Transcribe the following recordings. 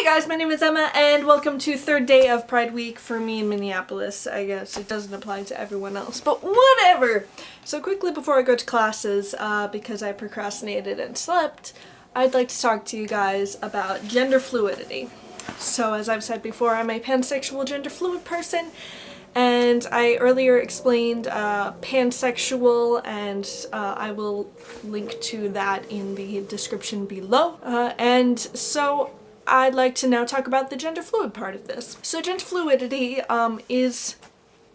Hey guys, my name is Emma and welcome to third day of Pride Week for me in Minneapolis. I guess it doesn't apply to everyone else, but whatever! So quickly before I go to classes, because I procrastinated and slept, I'd like to talk to you guys about gender fluidity. So as I've said before, I'm a pansexual gender fluid person, and I earlier explained pansexual, and I will link to that in the description below. And so I'd like to now talk about the gender fluid part of this. So gender fluidity is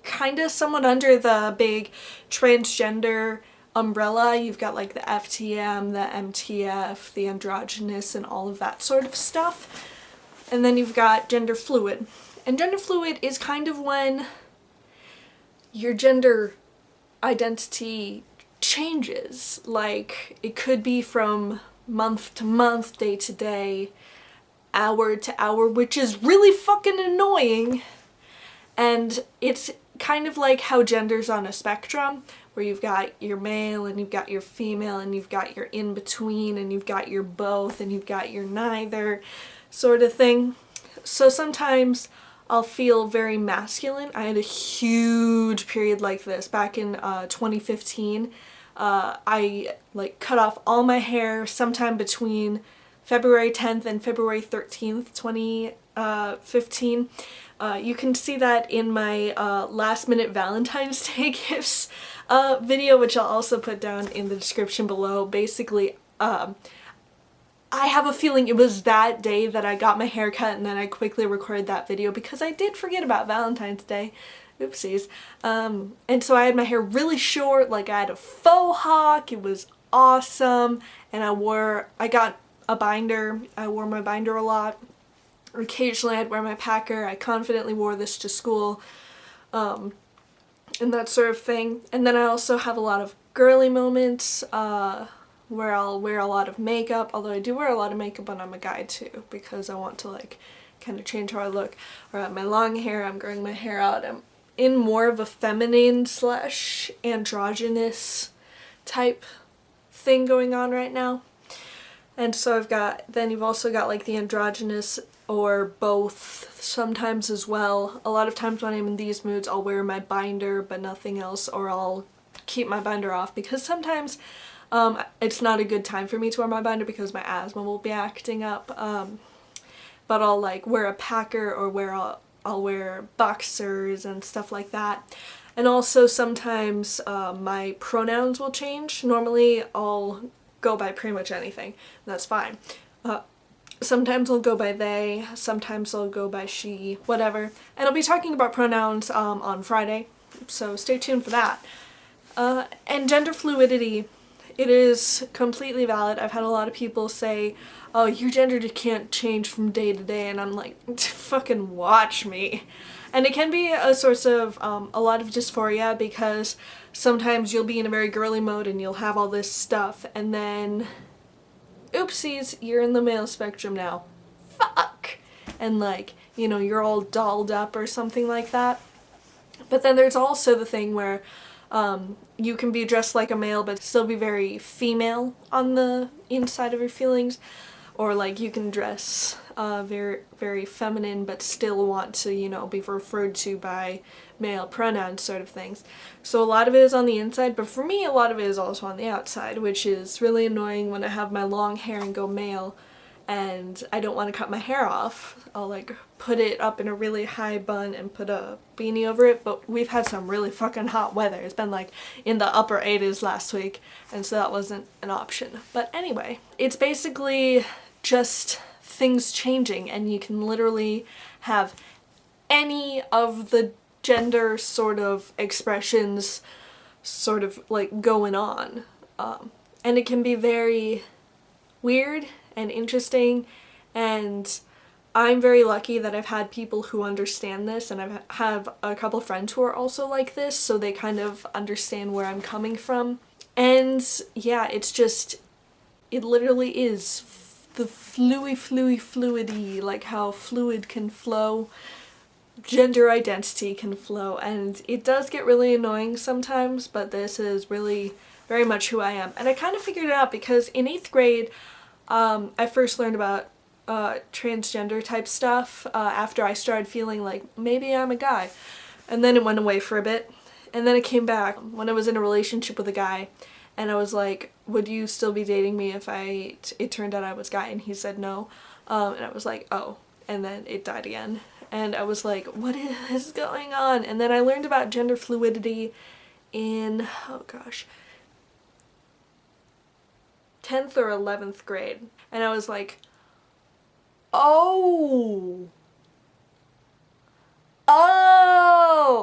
kind of somewhat under the big transgender umbrella. You've got like the FTM, the MTF, the androgynous, and all of that sort of stuff. And then you've got gender fluid. And gender fluid is kind of when your gender identity changes. Like, it could be from month to month, day to day, hour to hour, which is really fucking annoying. And it's kind of like how gender's on a spectrum, where you've got your male and you've got your female and you've got your in-between and you've got your both and you've got your neither sort of thing. So sometimes I'll feel very masculine. I had a huge period like this back in 2015. I like cut off all my hair sometime between February 10th and February 13th, 2015. You can see that in my last minute Valentine's Day gifts video, which I'll also put down in the description below. Basically, I have a feeling it was that day that I got my hair cut, and then I quickly recorded that video because I did forget about Valentine's Day. Oopsies. And so I had my hair really short, like I had a faux hawk. It was awesome. And I got a binder. I wore my binder a lot. Occasionally I'd wear my packer. I confidently wore this to school, and that sort of thing. And then I also have a lot of girly moments where I'll wear a lot of makeup, although I do wear a lot of makeup when I'm a guy too, because I want to like kind of change how I look. Or I have my long hair, I'm growing my hair out. I'm in more of a feminine slash androgynous type thing going on right now. And so then you've also got like the androgynous or both sometimes as well. A lot of times when I'm in these moods, I'll wear my binder but nothing else, or I'll keep my binder off because sometimes it's not a good time for me to wear my binder because my asthma will be acting up. But I'll like wear a packer, or I'll wear boxers and stuff like that. And also sometimes my pronouns will change. Normally I'll go by pretty much anything, and that's fine. Sometimes I'll go by they, sometimes I'll go by she, whatever. And I'll be talking about pronouns on Friday, so stay tuned for that. And gender fluidity, it is completely valid. I've had a lot of people say, oh, your gender can't change from day to day, and I'm like, fucking watch me. And it can be a source of a lot of dysphoria, because sometimes you'll be in a very girly mode and you'll have all this stuff, and then oopsies, you're in the male spectrum now. Fuck! And like, you know, you're all dolled up or something like that. But then there's also the thing where you can be dressed like a male but still be very female on the inside of your feelings. Or like you can dress very, very feminine but still want to, you know, be referred to by male pronouns sort of things. So a lot of it is on the inside, but for me a lot of it is also on the outside, which is really annoying when I have my long hair and go male and I don't want to cut my hair off. I'll like put it up in a really high bun and put a beanie over it, but we've had some really fucking hot weather. It's been like in the upper 80s last week, and so that wasn't an option. But anyway, it's basically just things changing, and you can literally have any of the gender sort of expressions sort of like going on. And it can be very weird and interesting, and I'm very lucky that I've had people who understand this, and I have a couple friends who are also like this, so they kind of understand where I'm coming from. And yeah, it's just, it literally is the fluidity, like how fluid can flow, gender identity can flow, and it does get really annoying sometimes, but this is really very much who I am. And I kind of figured it out because in 8th grade I first learned about transgender type stuff after I started feeling like maybe I'm a guy. And then it went away for a bit. And then it came back when I was in a relationship with a guy. And I was like, would you still be dating me if it turned out I was guy? And he said no. And I was like, oh. And then it died again. And I was like, what is going on? And then I learned about gender fluidity in, oh gosh, 10th or 11th grade. And I was like, oh,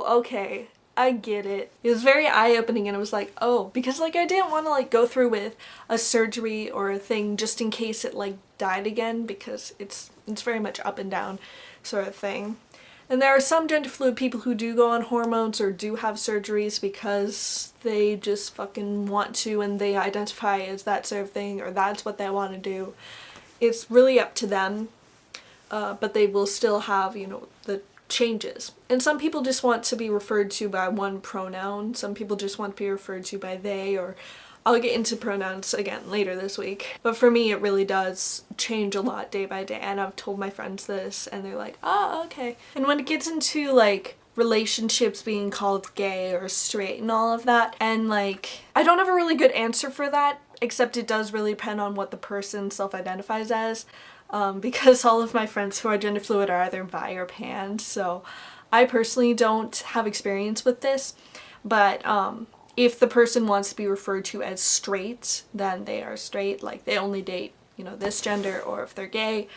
okay, I get it. It was very eye-opening, and it was like, oh, because like I didn't want to like go through with a surgery or a thing just in case it like died again, because it's very much up and down sort of thing. And there are some gender fluid people who do go on hormones or do have surgeries because they just fucking want to and they identify as that sort of thing, or that's what they want to do. It's really up to them, but they will still have, you know, the changes. And some people just want to be referred to by one pronoun. Some people just want to be referred to by they, or I'll get into pronouns again later this week. But for me, it really does change a lot day by day, and I've told my friends this and they're like, oh, okay. And when it gets into like relationships being called gay or straight and all of that, and like I don't have a really good answer for that, except it does really depend on what the person self-identifies as, because all of my friends who are gender fluid are either bi or pan, so I personally don't have experience with this, but if the person wants to be referred to as straight, then they are straight, like they only date, you know, this gender, or if they're gay.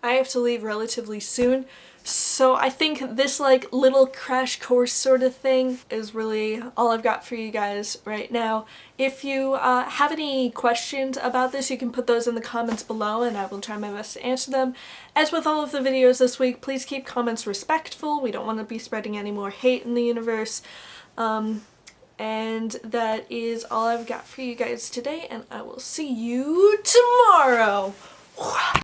I have to leave relatively soon, so I think this like little crash course sort of thing is really all I've got for you guys right now. If you have any questions about this, you can put those in the comments below and I will try my best to answer them. As with all of the videos this week, please keep comments respectful. We don't want to be spreading any more hate in the universe. And that is all I've got for you guys today, and I will see you tomorrow.